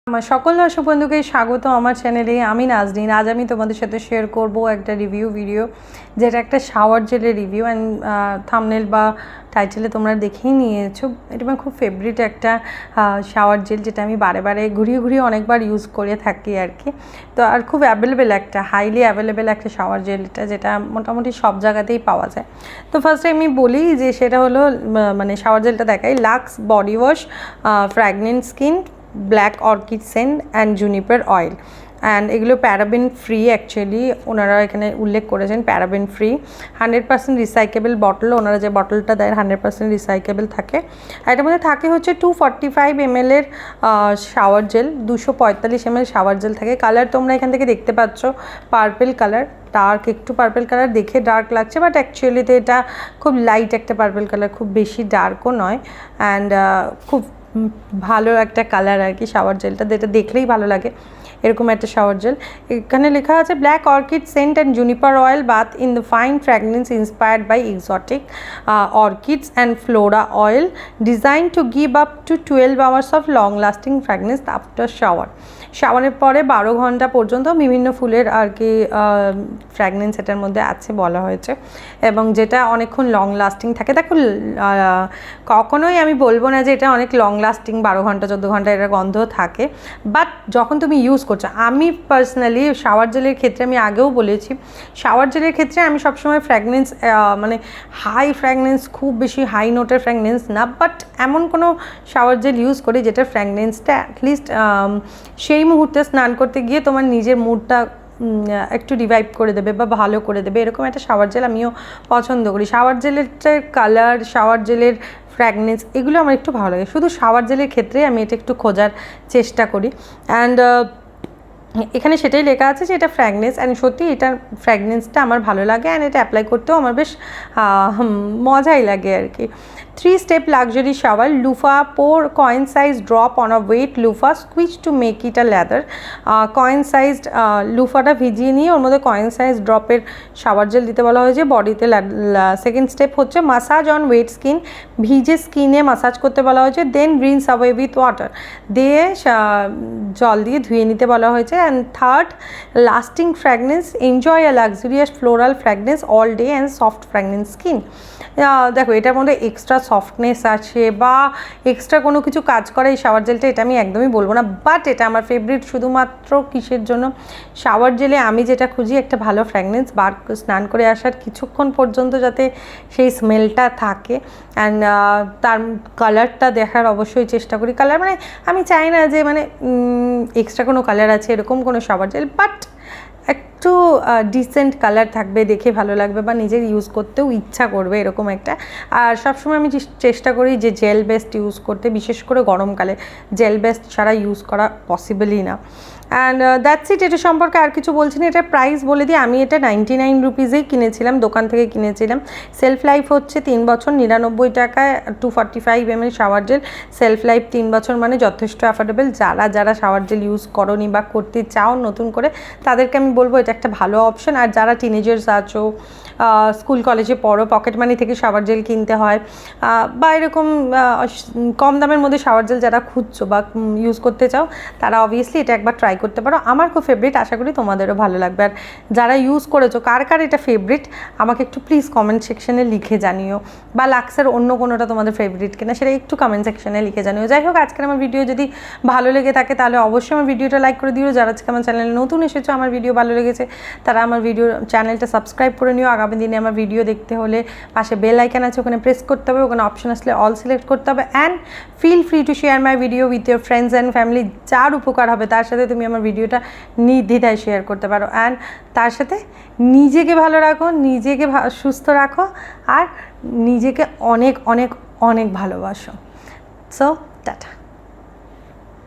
আমার সকল দর্শক বন্ধুকে স্বাগত আমার চ্যানেলে। আমি নাজনীন। আজ আমি তোমাদের সাথে শেয়ার করব একটা রিভিউ ভিডিও, যেটা একটা শাওয়ার জেলের রিভিউ। অ্যান্ড থাম্বনেল বা টাইটেলে তোমরা দেখেই নিয়েছো, এটা আমার খুব ফেভারিট একটা শাওয়ার জেল, যেটা আমি বারে বারে ঘুরিয়ে ঘুরিয়ে অনেকবার ইউজ করে থাকি আর কি। তো আর খুব অ্যাভেলেবেল একটা, হাইলি অ্যাভেলেবেল একটা শাওয়ার জেল এটা, যেটা মোটামুটি সব জায়গাতেই পাওয়া যায়। তো ফার্স্টে আমি বলি যে সেটা হলো, মানে শাওয়ার জেলটা দেখাই, Lux body wash fragrance skin black orchid scent and juniper oil. And এগুলো প্যারাবেন ফ্রি, অ্যাকচুয়ালি ওনারা এখানে উল্লেখ করেছেন প্যারাবেন ফ্রি। 100% রিসাইকেবল বটল, ওনারা যে বটলটা দেয় 100% রিসাইকেবল থাকে। আর এটার মধ্যে থাকে হচ্ছে 245 ml এর shower gel, 245 ml shower gel থাকে। কালার তোমরা এখান থেকে দেখতে পাচ্ছ পার্পেল কালার, ডার্ক একটু পার্পেল কালার, দেখে ডার্ক লাগছে বাট অ্যাকচুয়ালিতে এটা খুব লাইট একটা পার্পেল কালার, খুব বেশি ডার্কও নয়। অ্যান্ড খুব ভালো একটা কালার আর কি শাওয়ার জেলটা, যেটা দেখলেই ভালো লাগে এরকম একটা শাওয়ার জেল। এখানে লেখা আছে black orchid scent and juniper oil bath in the fine fragrance inspired by exotic orchids and flora oil design to give up to 12 hours of long lasting fragrance after shower. শাওয়ারের পরে 12 ঘন্টা পর্যন্ত বিভিন্ন ফুলের আর কি ফ্র্যাগনেন্স এটার মধ্যে আছে বলা হয়েছে, এবং যেটা অনেকক্ষণ লং লাস্টিং থাকে। দেখো কখনোই আমি বলবো না যে এটা অনেক লং লাস্টিং, 12 ঘন্টা 14 ঘন্টা এটার গন্ধ থাকে, বাট যখন তুমি ইউজ করছো, আমি পার্সোনালি শাওয়ার জেলের ক্ষেত্রে আমি আগেও বলেছি, শাওয়ার জেলের ক্ষেত্রে আমি সবসময় ফ্র্যাগনেন্স মানে হাই ফ্র্যাগনেন্স, খুব বেশি হাই নোটের ফ্র্যাগনেন্স না, বাট এমন কোনো শাওয়ার জেল ইউজ করি যেটা ফ্র্যাগনেন্সটা অ্যাটলিস্ট সেই মুহূর্তে স্নান করতে গিয়ে তোমার নিজের মুডটা একটু রিভাইভ করে দেবে বা ভালো করে দেবে, এরকম একটা শাওয়ার জেল আমিও পছন্দ করি। শাওয়ার জেলের কালার, শাওয়ার জেলের ফ্র্যাগনেন্স, এগুলো আমার একটু ভালো লাগে। শুধু শাওয়ার জেলের ক্ষেত্রে আমি এটা একটু খোঁজার চেষ্টা করি। অ্যান্ড এখানে সেটাই লেখা আছে যে এটা ফ্র্যাগনেন্স, অ্যান্ড সত্যি এটার ফ্র্যাগনেন্সটা আমার ভালো লাগে, অ্যান্ড এটা অ্যাপ্লাই করতেও আমার বেশ মজাই লাগে আর কি। 3-step luxury shower, loofah, pour coin sized drop on a wet loofah, squeeze to make it a lather. Coin sized loofahটা ভিজিয়ে নিয়ে ওর মধ্যে coin sized ড্রপের শাওয়ার জেল দিতে বলা হয়েছে বডিতে। সেকেন্ড স্টেপ হচ্ছে মাসাজ অন ওয়েট স্কিন, ভিজে স্কিনে মাসাজ করতে বলা হয়েছে। Then rinse away with water, দিয়ে জল দিয়ে ধুয়ে নিতে বলা হয়েছে। And third, lasting fragrance, enjoy a luxurious floral fragrance all day and soft fragrance skin. দেখো এটার মধ্যে এক্সট্রা সফটনেস আছে বা এক্সট্রা কোনো কিছু কাজ করে এই শাওয়ার জেলটা, এটা আমি একদমই বলবো না, বাট এটা আমার ফেভারিট শুধুমাত্র কিসের জন্য, শাওয়ার জেলে আমি যেটা খুঁজি একটা ভালো ফ্র্যাগনেন্স, স্নান করে আসার কিছুক্ষণ পর্যন্ত যাতে সেই স্মেলটা থাকে। অ্যান্ড তার কালারটা দেখার অবশ্যই চেষ্টা করি। কালার মানে আমি চাই না যে মানে এক্সট্রা কোনো কালার আছে এরকম কোনো শাওয়ার জেল, বাট একটু ডিসেন্ট কালার থাকবে, দেখে ভালো লাগবে বা নিজের ইউজ করতেও ইচ্ছা করবে এরকম একটা। আর সবসময় আমি চেষ্টা করি যে জেল বেস্ট ইউজ করতে, বিশেষ করে গরমকালে জেল বেস্ট ছাড়া ইউজ করা পসিবলই না। And that's it. এটা সম্পর্কে আর কিছু বলছি না। এটার প্রাইস বলে দিই, আমি এটা 99 রুপিসেই কিনেছিলাম, দোকান থেকে কিনেছিলাম। সেলফ লাইফ হচ্ছে 3 বছর, 99 টাকায় 245 ml shower gel. Self life 3 বছর মানে যথেষ্ট অ্যাফোর্ডেবল। যারা শাওয়ার জেল ইউজ করনি বা করতে চাও নতুন করে, তাদেরকে আমি বলবো এটা একটা ভালো অপশন। আর যারা টিনেজার্স আছো, স্কুল কলেজে পড়ো, পকেট মানি থেকে শাওয়ার জেল কিনতে হয়, বা এরকম কম দামের মধ্যে শাওয়ার জেল যারা খুঁজছো বা ইউজ করতে চাও, তারা অবভিয়াসলি এটা একবার ট্রাই করতে পারো। আমার খুব ফেভারিট, আশা করি তোমাদেরও ভালো লাগবে। আর যারা ইউজ করেছো, কার কার এটা ফেভারিট আমাকে একটু প্লিজ কমেন্ট সেকশনে লিখে জানিও, বা লাক্সের অন্য কোনোটা তোমাদের ফেভারিট কিনা সেটা একটু কমেন্ট সেকশনে লিখে জানিও। যাই হোক, আজকের আমার ভিডিও যদি ভালো লেগে থাকে তাহলে অবশ্যই আমার ভিডিওটা লাইক করে দিও। যারা আজকে আমার চ্যানেলে নতুন এসেছো, আমার ভিডিও ভালো লেগেছে, তারা আমার চ্যানেলটা সাবস্ক্রাইব করে নিও। আগামী দিনে আমার ভিডিও দেখতে হলে পাশে বেল আইকন আছে, ওখানে প্রেস করতে হবে, ওখানে অপশন আসলে অল সিলেক্ট করতে হবে। And feel free to share my video with your friends and family. যার উপকার হবে তার সাথে তুমি আমার ভিডিওটা নির্দ্বিধায় শেয়ার করতে পারো। অ্যান্ড তার সাথে নিজেকে ভালো রাখো, নিজেকে সুস্থ রাখো, আর নিজেকে অনেক অনেক অনেক ভালোবাসো। So tata.